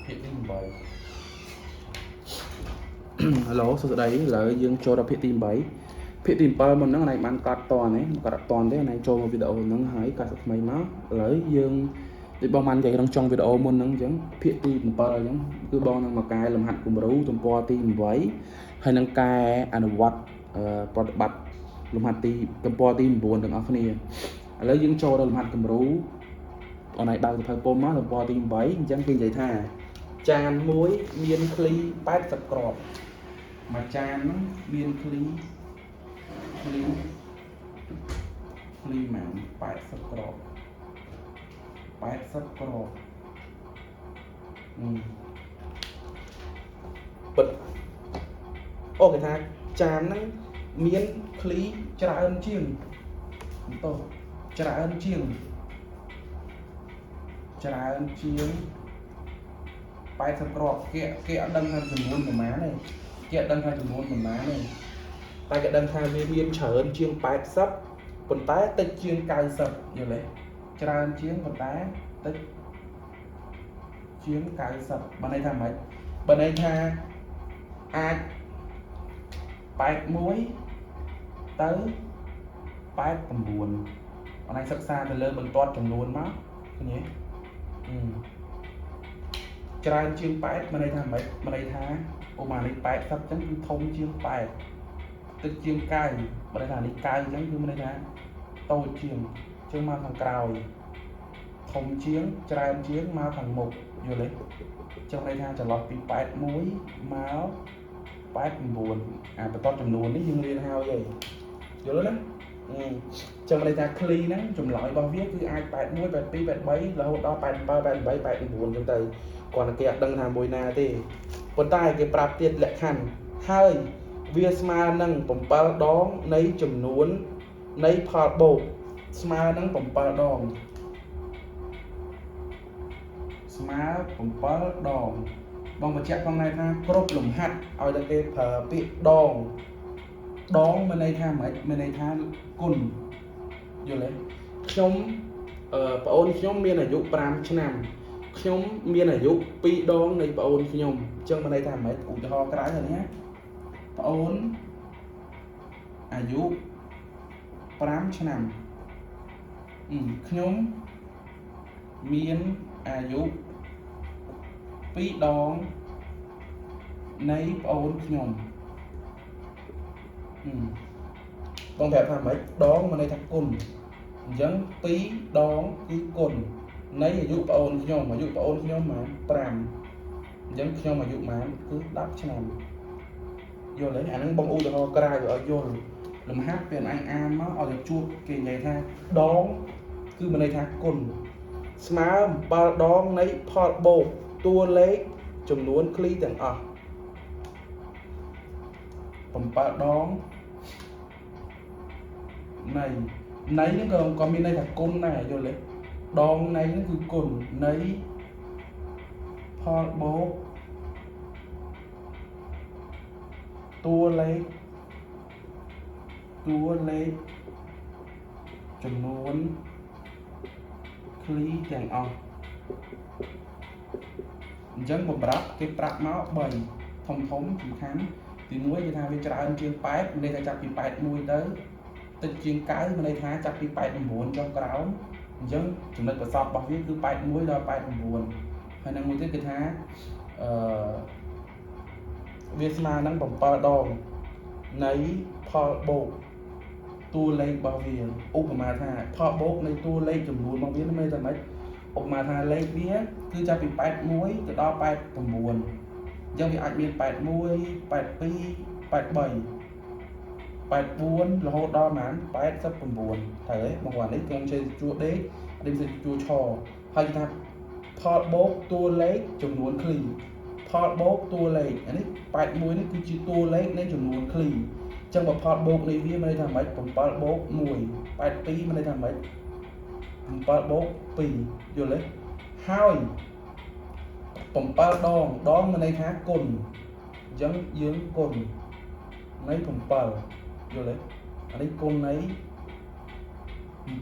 ភាគទី8 Hello សួស្តីឥឡូវយើងចូលដល់ភាគទី8ភាគទី7មុនហ្នឹងណៃបានកត់តនេះគាត់អត់តទេណៃចូលមកវីដេអូហ្នឹងហើយកាត់ថ្មីមកឥឡូវយើងដូចបងបាននិយាយក្នុងចុងវីដេអូមុនហ្នឹងអញ្ចឹងភាគទី7អញ្ចឹងគឺបងនឹងមកកែលំហាត់គំរូទំព័រទី8ហើយនឹងកែអនុវត្តប្រតិបត្តិលំហាត់ទីទំព័រទី9ទាំងអស់គ្នាឥឡូវយើងចូលដល់លំហាត់គំរូអនឡាញបើកសភៅពុំមកទំព័រទី8អញ្ចឹងគេនិយាយថាចានមួយមានឃ្លី80គ្រាប់មួយចានហ្នឹងមានឃ្លីម៉ាំ80គ្រាប់ពិតអូគេថាចានហ្នឹងមានឃ្លីច្រើនជាងបន្តច្រើនជាង80គ្រាប់គេអត់ដឹងថាចំនួនប្រមាណទេគេអត់ដឹងថាចំនួនប្រមាណទេតែគេដឹងថាវាមានច្រើនជាង80ប៉ុន្តែតិចជាង90យល់ទេច្រើនជាងប៉ុន្តែតិចជាង90បានន័យថាម៉េចបានន័យថាអាច81ទៅ89អនឡាញសិក្សាទៅលើបន្ទាត់ចំនួនមកឃើញទេច្រើនជាង8បានន័យថាម៉េចបានន័យថាឧបមានេះ80អញ្ចឹងគឺធំជាង8ទឹកជាង9បានន័យថានេះ9អញ្ចឹងគឺមានន័យថាតូចជាងជើងមកខាងក្រោយធំជាងច្រើនជាងមកខាងមុខយល់ទេចឹងន័យថាចន្លោះពី81មក89អាបន្ទាត់ចំនួននេះយើងរៀនហើយយល់ទេណាចឹងន័យថាឃ្លីហ្នឹងចម្លើយរបស់វាគឺអាច81 82 83រហូតដល់87 88 89ចឹងទៅគាត់តែគេអត់ដឹងថាមួយណាទេប៉ុន្តែគេប្រាប់ទៀតលក្ខខណ្ឌហើយវាស្មើនឹង7ដងនៃចំនួននៃផលបូកស្មើនឹង7ដងស្មើ7ដងបងបញ្ជាក់ផងដែរថាគ្រប់លំហាត់ឲ្យតែគេប្រើពាក្យដងមានន័យថាម៉េចមានន័យថាគុណយល់ទេខ្ញុំប្អូនខ្ញុំមានអាយុ5ឆ្នាំខ្ញុំមានអាយុ2ដងនៃប្អូនខ្ញុំអញ្ចឹងមានន័យថាម៉េចឧទាហរណ៍ក្រៅហ្នឹងណាប្អូនអាយុ5ឆ្នាំខ្ញុំមានអាយុ2ដងនៃប្អូនខ្ញុំបងប្រាប់ថាម៉េចដងមានន័យថាគុណអញ្ចឹង2ដងគឺគុណនៃអាយុប្អូនខ្ញុំអាយុប្អូនខ្ញុំហ្មង5អញ្ចឹងខ្ញុំអាយុហ្មងគឺ10ឆ្នាំយល់ទេអាហ្នឹងបងឧទាហរណ៍ក្រៅឲ្យយល់លំហាត់ពេលអញអានមកឲ្យជួបគេនិយាយថាដងគឺមានន័យថាគុណស្មើ7ដងនៃផលបូកតួលេខចំនួនឃ្លីទាំងអស់7ដងនៃហ្នឹងក៏មានន័យថាគុណដែរយល់ទេដងនៃហ្នឹងគឺគុណនៃផលបូកតួលេខចំនួនឃ្លីទាំងអស់អញ្ចឹងបំរាប់គេប្រាប់មក3ធំសំខាន់ទី1គេថាវាច្រើនជាង8មានន័យថាចាប់ពី81ទៅតិចជាង9មានន័យថាចាប់ពី89ចុះក្រោមអញ្ចឹងចំណុចប្រសពរបស់វាគឺ81ដល់89ហើយនឹងមួយទៀតគេថាវាស្មើនឹង7ដងនៃផលបូកតួលេខរបស់វាឧបមាថាផលបូកនៃតួលេខចំនួនរបស់វាមានតែម៉េចឧបមាថាលេខវាគឺចាប់ពី81ទៅដល់89អញ្ចឹងវាអាចមាន81 82 83 84រហូតដល់ប្រហែល89ត្រូវទេបងប្អូននេះខ្ញុំជឿជួដេកនេះគឺជួឆហើយគេថាផលបូកតួលេខចំនួនឃ្លីផលបូកតួលេខអានេះ81នេះគឺជាតួលេខនៃចំនួនឃ្លីអញ្ចឹងបើផលបូកនៃវាមានន័យថាម៉េច7បូក1 82មានន័យថាម៉េច7បូក2យល់ទេហើយ7ដងមានន័យថាគុណអញ្ចឹងយើងគុណនៃ7យល់ទេអានេះគុណនៃ7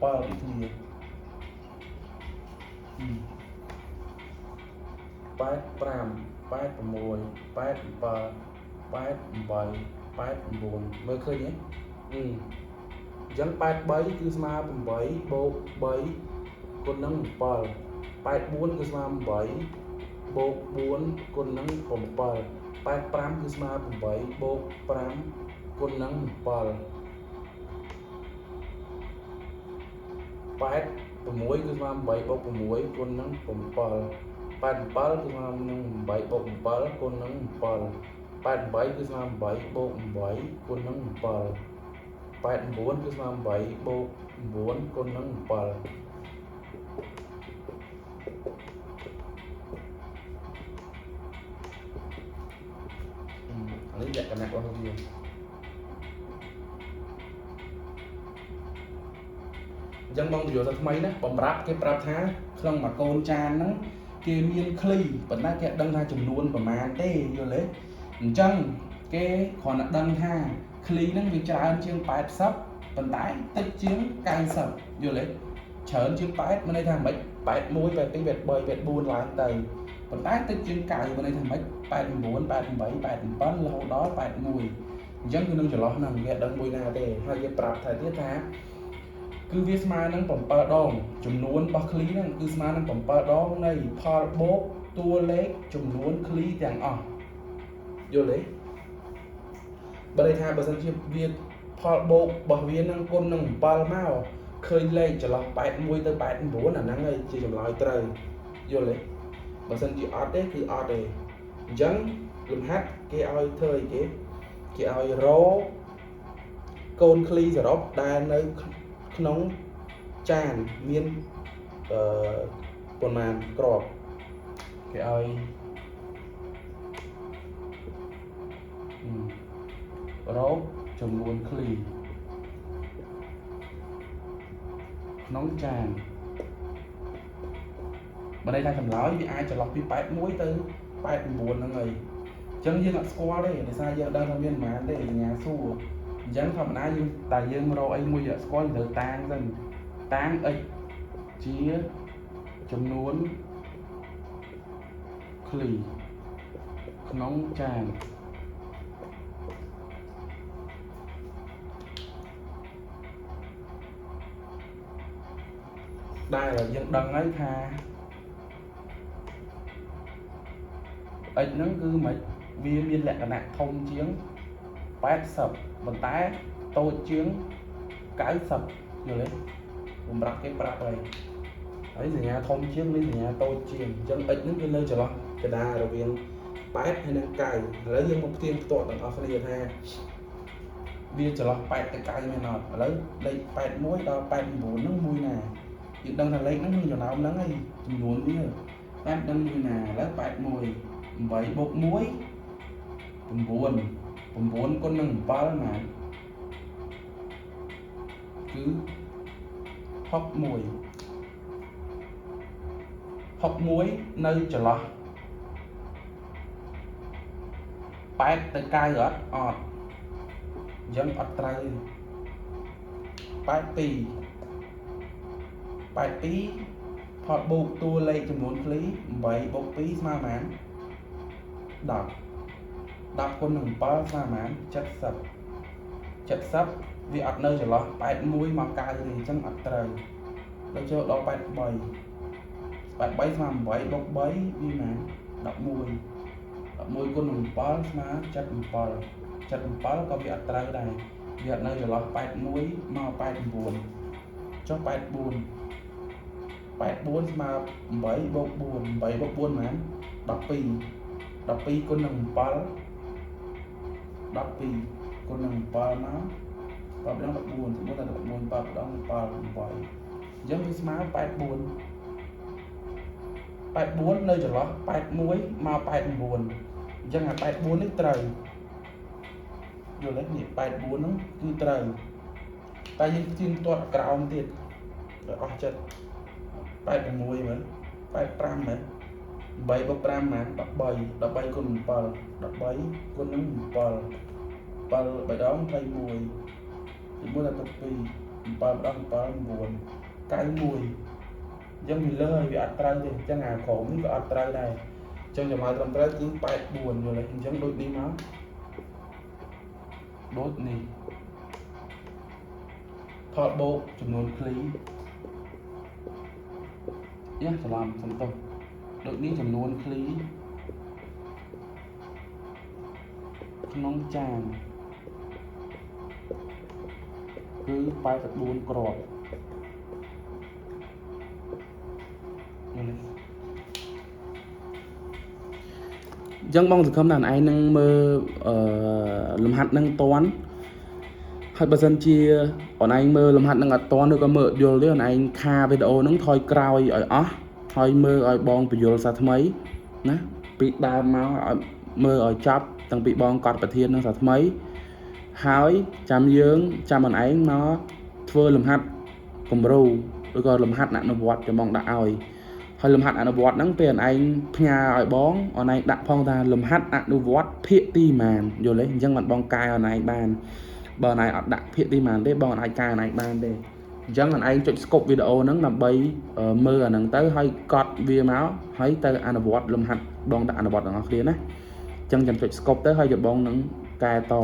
ដូចគ្នា 85 86 87 88 89 មើលឃើញទេអញ្ចឹង83គឺស្មើ8បូក3គុណនឹង7 84គឺស្មើ8បូក4គុណនឹង7 85គឺស្មើ8បូក5គុណនឹង7 86គឺស្មើ8បូក6គុណនឹង7 87គឺស្មើនឹង8បូក7គុណនឹង7 88គឺស្មើ8បូក8គុណនឹង7 89គឺស្មើ8បូក9គុណនឹង7អានេះលក្ខណៈរបស់វាអញ្ចឹងបងពន្យល់ថាថ្មីណាបំរាប់គេប្រាប់ថាក្នុងមួយកូនចានហ្នឹងគេមានឃ្លីប៉ុន្តែគេអត់ដឹងថាចំនួនប្រមាណទេយល់ទេអញ្ចឹងគេគ្រាន់តែដឹងថាឃ្លីហ្នឹងវាច្រើនជាង80ប៉ុន្តែតិចជាង90យល់ទេច្រើនជាង8មានន័យថាម៉េច81 82 83 84ឡើងទៅប៉ុន្តែតិចជាង9មានន័យថាម៉េច89 88 87រហូតដល់81អញ្ចឹងគឺនឹងចន្លោះហ្នឹងគេអត់ដឹងមួយណាទេហើយគេប្រាប់ថាទៀតថាគឺវាស្មើនឹង7ដងចំនួនរបស់ឃ្លីហ្នឹងគឺស្មើនឹង7ដងនៃផលបូកតួលេខចំនួនឃ្លីទាំងអស់យល់ទេបើន័យថាបើសិនជាវាផលបូករបស់វានឹងគុណនឹង7មកឃើញលេខចន្លោះ81ទៅ89អាហ្នឹងឯងជាចម្លើយត្រូវយល់ទេបើសិនជាអត់ទេគឺអត់ទេអញ្ចឹងលំហាត់គេឲ្យធ្វើអីគេឲ្យរកូនឃ្លីសរុបដែលនៅក្នុងចានមានប៉ុន្មានគ្រាប់គេឲ្យរកចំនួនឃ្លីក្នុងចានបើន័យថាចម្លើយវាអាចចន្លោះពី81ទៅ89ហ្នឹងហើយអញ្ចឹងយើងអត់ស្គាល់ទេដោយសារយើងដឹងថាមានប៉ុន្មានទេញ៉ាសួរអញ្ចឹងធម្មតាយើងតែយើងរកអីមួយស្គាល់យើងត្រូវតាំងទៅតាំង x ជាចំនួនឃ្លីក្នុងចានដែលយើងដឹងហើយថា x ហ្នឹងគឺមិនវាមានលក្ខណៈធំជាង80ប៉ុន្តែតូចជាង90យល់ទេបំរាប់គេប្រាប់ហើយសញ្ញាធំជាងនេះសញ្ញាតូចជាងអញ្ចឹង x ហ្នឹងគឺនៅចន្លោះកណ្ដាលរវាង8ហើយនិង9ឥឡូវយើងមកផ្ទៀងផ្ទាត់ទាំងអស់គ្នាថាវាចន្លោះ8ទៅ9មែនអត់ឥឡូវលេខ81ដល់89ហ្នឹងមួយណាយើងដឹងថាលេខហ្នឹងក្នុងចំណោមហ្នឹងហើយចំនួនវាតែដឹងមួយណាឥឡូវ81 8បូក1 9 9គុណនឹង7ណាគឺ61នៅចន្លោះ8ទៅ9អត់អញ្ចឹងអត់ត្រូវ82ផលបូកតួលេខចំនួនឃ្លី8បូក2ស្មើប៉ុន្មាន10គុណនឹង7ស្មើប៉ុន្មាន70វាអត់នៅចន្លោះ81មក9ទេអញ្ចឹងអត់ត្រូវដល់ចូលដល់83ស្មើ8បូក3វាប៉ុន្មាន11គុណនឹង7ស្មើ77ក៏វាអត់ត្រូវដែរវាអត់នៅចន្លោះ81មក89ចុះ84ស្មើ8បូក4 8បូក4ប៉ុន្មាន12គុណនឹង7 12គុណនឹង7មក8ដង14តែ14 8ដង7 8អញ្ចឹងវាស្មើ84នៅចន្លោះ81មក89អញ្ចឹងអា84នេះត្រូវយល់ទេនេះ84ហ្នឹងគឺត្រូវតែយើងទៀងទាត់ក្រោមទៀតដល់អស់ចិត្ត86មែន85មែន8បូក5មែន13គុណ7 13គុណនឹង7 7 3ដង21ជាមួយដល់12 7ដង7 9 91អញ្ចឹងវាលើហើយវាអត់ត្រូវទេអញ្ចឹងអាក្រោមនេះក៏អត់ត្រូវដែរ chẳng cho mai trầm trái tiếng bẹt buồn rồi lại chẳng đôi đi máu đốt nè thọt bộ chùm nôn kli nhé sẽ làm xong tông đôi đi chùm nôn kli nóng tràn cứ bay thật buồn cọp dân bong thì không đàn ai nâng mơ làm hạt nâng toán hay bà dân chia ở anh mơ làm hạt nâng ở toán được có mơ vô lấy anh kha video nâng thôi cao ở ó thôi mơ ở bong bị vô sao mấy nè bị ba máu mơ ở chắp tầng bị bong cọt bà thiên nâng sao mấy hỏi chăm dưỡng chăm bọn anh nó thưa làm hạt cùng rù rồi còn làm hạt nặng nó vọt cho mong đã oi hơi làm hạt nó vọt nắng tiền anh nhà ở bón ở này đặt phong ra làm hạt nó vọt thiệt ti màn rồi lấy dân mặt bong cài ở này bàn bờ này đặt thiệt ti màn đấy bờ này cài này bàn đây dân là anh chụp scope video nắng làm bay mưa ở nắng tới hơi cọt vía máu thấy tới anh vọt làm hạt bong đã nó vọt ở ngõ kia đấy chân chụp scope tới hơi chụp bong nắng cài to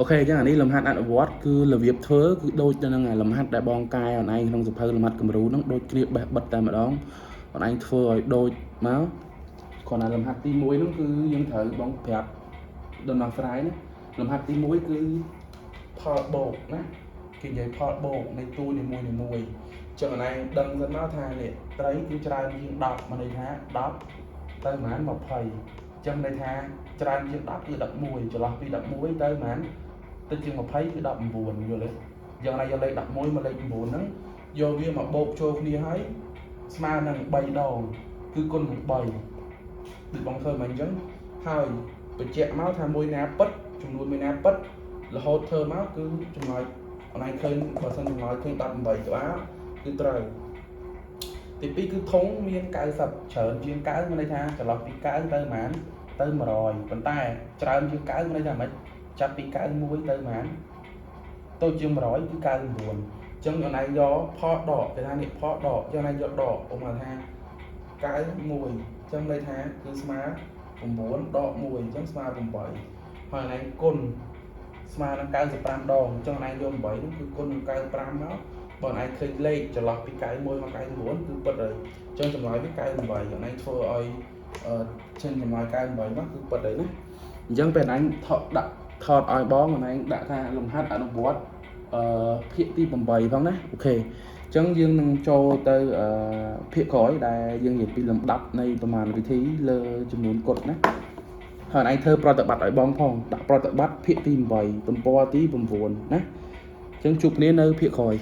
អូខេចឹងអានេះលំហាត់អនុវត្តគឺរបៀបធ្វើគឺដូចទៅនឹងលំហាត់ដែលបងកាយអនឯងក្នុងសភៅលំហាត់គំរូហ្នឹងដូចគ្រាបបេះបិទតែម្ដងអនឯងធ្វើឲ្យដូចមកគ្រាន់តែលំហាត់ទី1ហ្នឹងគឺយើងត្រូវបងប្រាប់ដំណោះស្រាយណាលំហាត់ទី1គឺផលបូកណាគេនិយាយផលបូកនៃតួនីមួយចឹងអនឯងដឹងសិនមកថានេះត្រីគឺច្រើនជាង10មកន័យថា10ទៅប្រហែល20ចឹងន័យថាច្រើនជាង10គឺ11ចន្លោះពី11ទៅប្រហែលទៅជាង20គឺ19យល់ទេយ៉ាងណាយកលេខ11មកលេខ9ហ្នឹងយកវាមកបូកចូលគ្នាហើយស្មើនឹង3ដងគឺគុណនឹង3ដូចបងធ្វើមកអញ្ចឹងហើយបញ្ជាក់មកថាមួយណាពិតចំនួនមួយណាពិតរហូតធ្វើមកគឺចំណុចអនឡាញឃើញបើសិនចម្លើយឃើញ18ក្បាលគឺត្រូវទី2គឺធុងមាន90ច្រើនជាង90មានន័យថាចន្លោះពី90ទៅប្រហែលទៅ100ប៉ុន្តែច្រើនជាង90មានន័យថាម៉េចចាប់ពី91ទៅប្រហែលទៅជាង100គឺ99អញ្ចឹងអនឡាញយកផលដកគេថានេះផលដកយ៉ាងណាយកដកឧបមាថា91អញ្ចឹងន័យថាគឺស្មើ9ដក1អញ្ចឹងស្មើ8ហើយអនឡាញគុណស្មើនឹង95ដងអញ្ចឹងអនឡាញយក8នោះគឺគុណនឹង95មកបើអនឡាញឃើញលេខចន្លោះពី91មក99គឺពិតហើយអញ្ចឹងចម្លើយវា98អនឡាញធ្វើឲ្យចេញចម្លើយ98មកគឺពិតហើយណាអញ្ចឹងពេលអនឡាញថតឲ្យបងអនឡាញដាក់ថាលំហាត់អនុវត្តភាគទី8ផងណាអូខេអញ្ចឹងយើងនឹងចូលទៅភាគក្រោយដែលយើងនិយាយពីលំដាប់នៃប្រមាណវិធីលើចំនួនគុតណាហើយឯងធ្វើប្រតិបត្តិឲ្យបងផងដាក់ប្រតិបត្តិភាគទី8ទំព័រទី9ណាអញ្ចឹងជួបគ្នានៅភាគក្រោយ